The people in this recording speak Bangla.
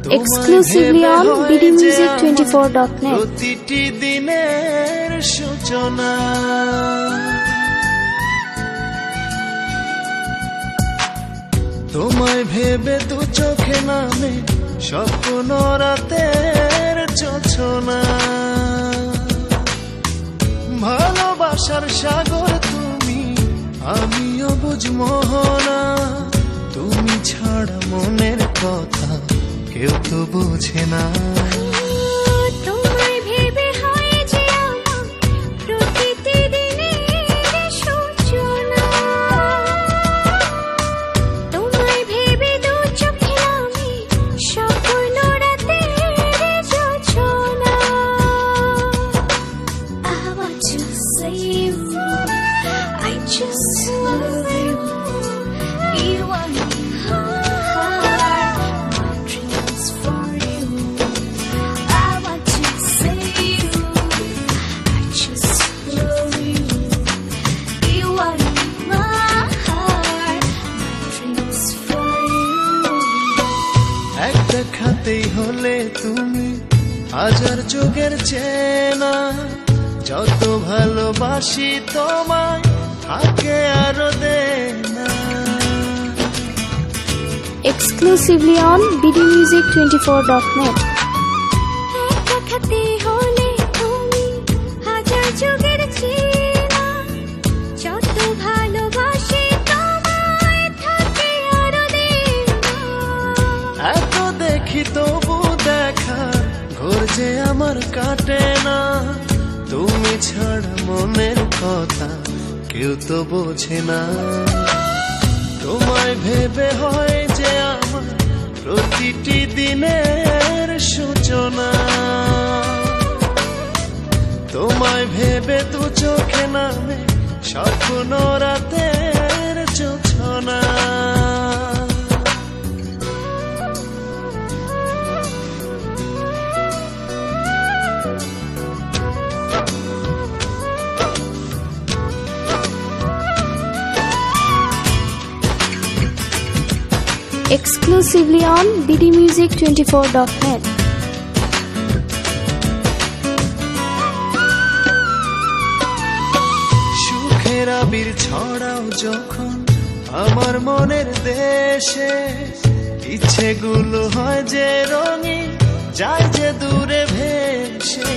Exclusively on bdmusic24.net. প্রতিটি দিনের সূচনা তোমায় ভেবে দু চোখে নামে স্বপ্ন রাতের যোছনা ভালোবাসার সাগর তুমি আমিও বুঝ মোহনা তুমি ছাড়া মনের কথা কেউ তো বোঝে না তোমায় ভেবে হয় যে আমার প্রতিটি দিনের সূচনা তোমায় ভেবে দু চোখে আমি স্বপ্ন রাতের যোছনা I want to say you I just love you You are my heart my dreams for you I want to say you I just love you You are my heart my dreams for you এক দেখাতেই হলে তুমি হাজার যুগের চেনা যত ভালোবাসি তোমায় থাকে আরো দেনা Exclusively on bdmusic24.net. দেখাতে হলে তুমি হাজার যুগের চেনা যত ভালোবাসি তোমায় থাকে আরো দেনা এত দেখি তবু দেখা ঘোর যে আমার কাটে না তুমি ছাড়া মনের কথা কেউ তো বোঝে না তোমায় ভেবে হয় যে আমার প্রতিটি দিনের সূচনা তোমায় ভেবে দু চোখে নামে স্বপ্ন রাতের যোছনা Exclusively on bdmusic24.net. সুখের আবির ছড়াও যখন আমার মনের দেশে ইচ্ছেগুলো হয় যে রঙিন যায় যে দূরে ভেসে